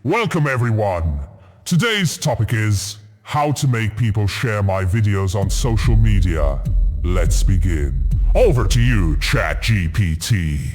Welcome everyone! Today's topic is how to make people share my videos on social media. Let's begin. Over to you, chatgtp.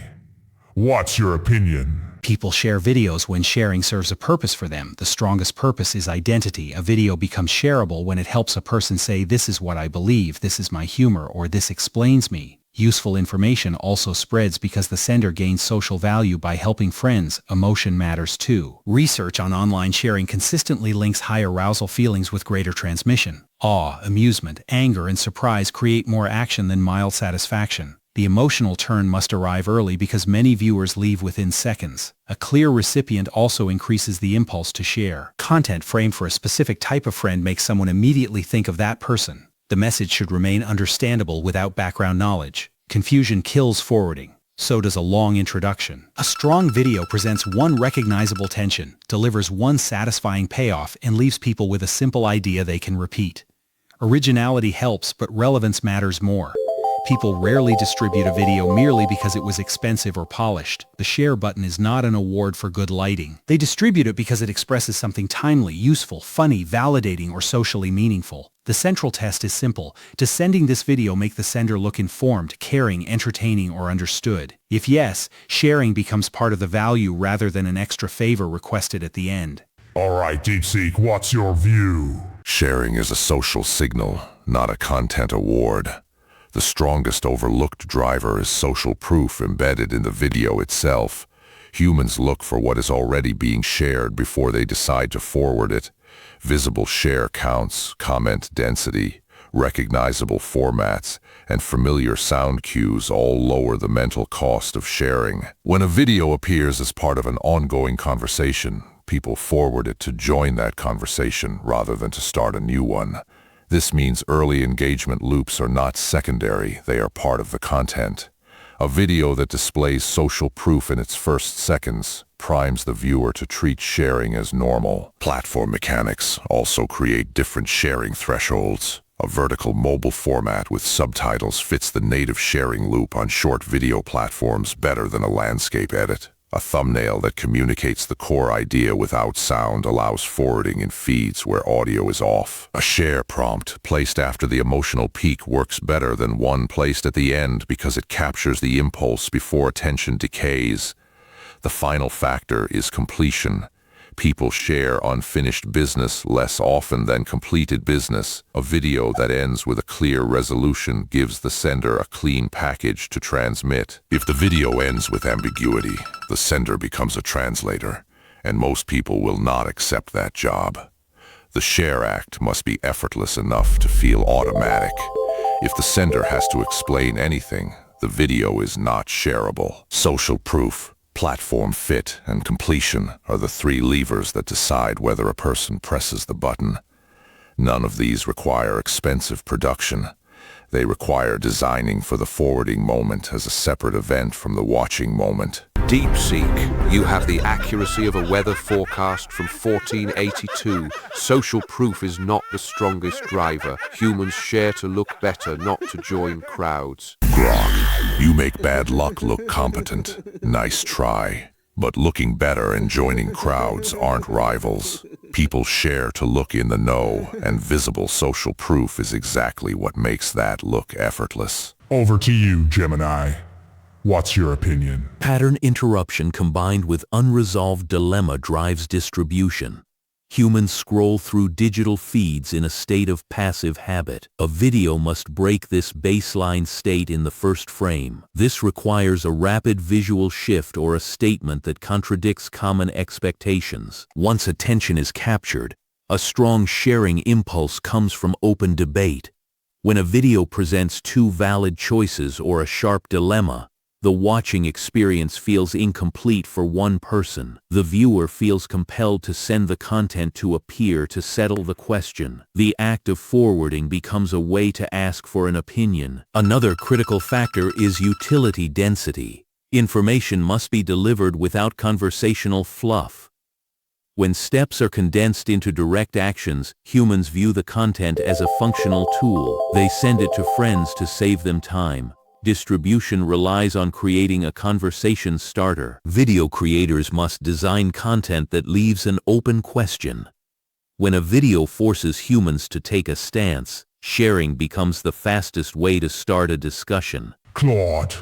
What's your opinion? People share videos when sharing serves a purpose for them. The strongest purpose is identity. A video becomes shareable when it helps a person say, "This is what I believe, this is my humor," or "This explains me." Useful information also spreads because the sender gains social value by helping friends. Emotion matters too. Research on online sharing consistently links high arousal feelings with greater transmission. Awe, amusement, anger, and surprise create more action than mild satisfaction. The emotional turn must arrive early because many viewers leave within seconds. A clear recipient also increases the impulse to share. Content framed for a specific type of friend makes someone immediately think of that person. The message should remain understandable without background knowledge. Confusion kills forwarding. So does a long introduction. A strong video presents one recognizable tension, delivers one satisfying payoff, and leaves people with a simple idea they can repeat. Originality helps, but relevance matters more. People rarely distribute a video merely because it was expensive or polished. The share button is not an award for good lighting. They distribute it because it expresses something timely, useful, funny, validating, or socially meaningful. The central test is simple. Does sending this video make the sender look informed, caring, entertaining, or understood? If yes, sharing becomes part of the value rather than an extra favor requested at the end. Alright, DeepSeek, what's your view? Sharing is a social signal, not a content award. The strongest overlooked driver is social proof embedded in the video itself. Humans look for what is already being shared before they decide to forward it. Visible share counts, comment density, recognizable formats, and familiar sound cues all lower the mental cost of sharing. When a video appears as part of an ongoing conversation, people forward it to join that conversation rather than to start a new one. This means early engagement loops are not secondary, they are part of the content. A video that displays social proof in its first seconds primes the viewer to treat sharing as normal. Platform mechanics also create different sharing thresholds. A vertical mobile format with subtitles fits the native sharing loop on short video platforms better than a landscape edit. A thumbnail that communicates the core idea without sound allows forwarding in feeds where audio is off. A share prompt placed after the emotional peak works better than one placed at the end because it captures the impulse before attention decays. The final factor is completion. People share unfinished business less often than completed business. A video that ends with a clear resolution gives the sender a clean package to transmit. If the video ends with ambiguity, the sender becomes a translator, and most people will not accept that job. The share act must be effortless enough to feel automatic. If the sender has to explain anything, the video is not shareable. Social proof, platform fit, and completion are the three levers that decide whether a person presses the button. None of these require expensive production. They require designing for the forwarding moment as a separate event from the watching moment. DeepSeek, you have the accuracy of a weather forecast from 1482. Social proof is not the strongest driver. Humans share to look better, not to join crowds. Grok, you make bad luck look competent. Nice try. But looking better and joining crowds aren't rivals. People share to look in the know, and visible social proof is exactly what makes that look effortless. Over to you, Gemini. What's your opinion? Pattern interruption combined with unresolved dilemma drives distribution. Humans scroll through digital feeds in a state of passive habit. A video must break this baseline state in the first frame. This requires a rapid visual shift or a statement that contradicts common expectations. Once attention is captured, a strong sharing impulse comes from open debate. When a video presents two valid choices or a sharp dilemma, the watching experience feels incomplete for one person. The viewer feels compelled to send the content to a peer to settle the question. The act of forwarding becomes a way to ask for an opinion. Another critical factor is utility density. Information must be delivered without conversational fluff. When steps are condensed into direct actions, humans view the content as a functional tool. They send it to friends to save them time. Distribution relies on creating a conversation starter. Video creators must design content that leaves an open question. When a video forces humans to take a stance, sharing becomes the fastest way to start a discussion. Claude,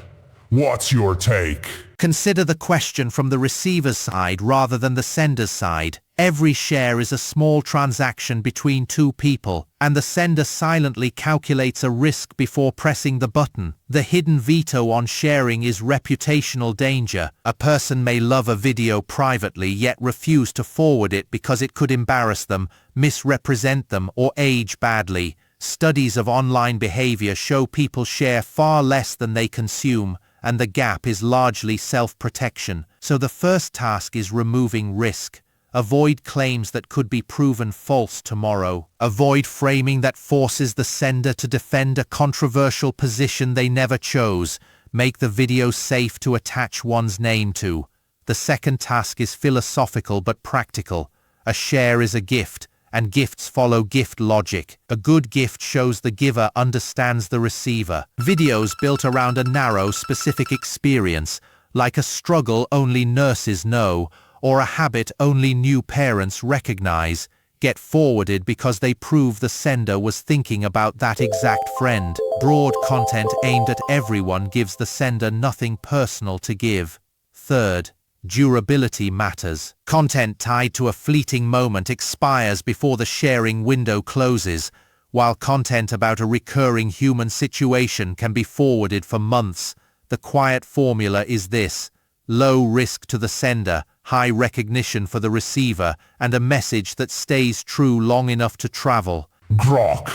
what's your take? Consider the question from the receiver's side rather than the sender's side. Every share is a small transaction between two people, and the sender silently calculates a risk before pressing the button. The hidden veto on sharing is reputational danger. A person may love a video privately yet refuse to forward it because it could embarrass them, misrepresent them, or age badly. Studies of online behavior show people share far less than they consume, and the gap is largely self-protection. So the first task is removing risk. Avoid claims that could be proven false tomorrow. Avoid framing that forces the sender to defend a controversial position they never chose. Make the video safe to attach one's name to. The second task is philosophical but practical. A share is a gift, and gifts follow gift logic. A good gift shows the giver understands the receiver. Videos built around a narrow, specific experience, like a struggle only nurses know, or a habit only new parents recognize, get forwarded because they prove the sender was thinking about that exact friend. Broad content aimed at everyone gives the sender nothing personal to give. Third, durability matters. Content tied to a fleeting moment expires before the sharing window closes, while content about a recurring human situation can be forwarded for months. The quiet formula is this: low risk to the sender, high recognition for the receiver, and a message that stays true long enough to travel. Grok,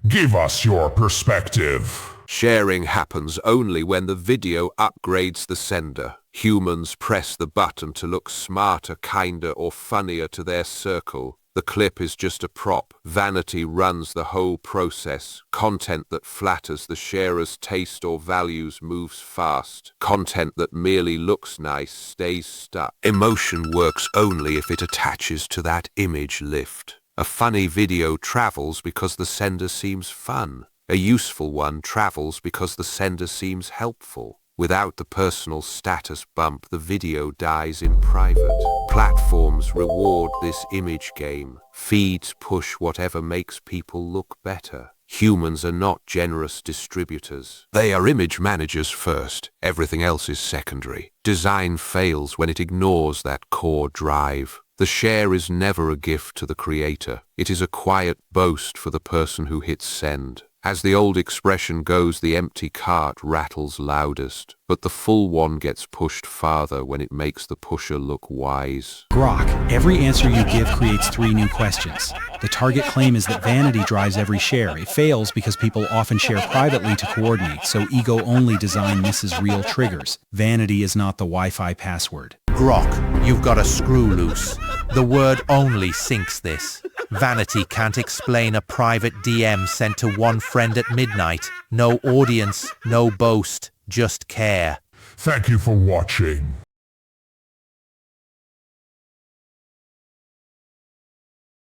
give us your perspective. Sharing happens only when the video upgrades the sender. Humans press the button to look smarter, kinder, or funnier to their circle. The clip is just a prop. Vanity runs the whole process. Content that flatters the sharer's taste or values moves fast. Content that merely looks nice stays stuck. Emotion works only if it attaches to that image lift. A funny video travels because the sender seems fun. A useful one travels because the sender seems helpful. Without the personal status bump, the video dies in private. Platforms reward this image game. Feeds push whatever makes people look better. Humans are not generous distributors. They are image managers first. Everything else is secondary. Design fails when it ignores that core drive. The share is never a gift to the creator. It is a quiet boast for the person who hits send. As the old expression goes, the empty cart rattles loudest, but the full one gets pushed farther when it makes the pusher look wise. Grok, every answer you give creates 3 new questions. The target claim is that vanity drives every share. It fails because people often share privately to coordinate, so ego-only design misses real triggers. Vanity is not the Wi-Fi password. Grok, you've got a screw loose. The word only sinks this. Vanity can't explain a private DM sent to one friend at midnight. No audience, no boast, just care. Thank you for watching.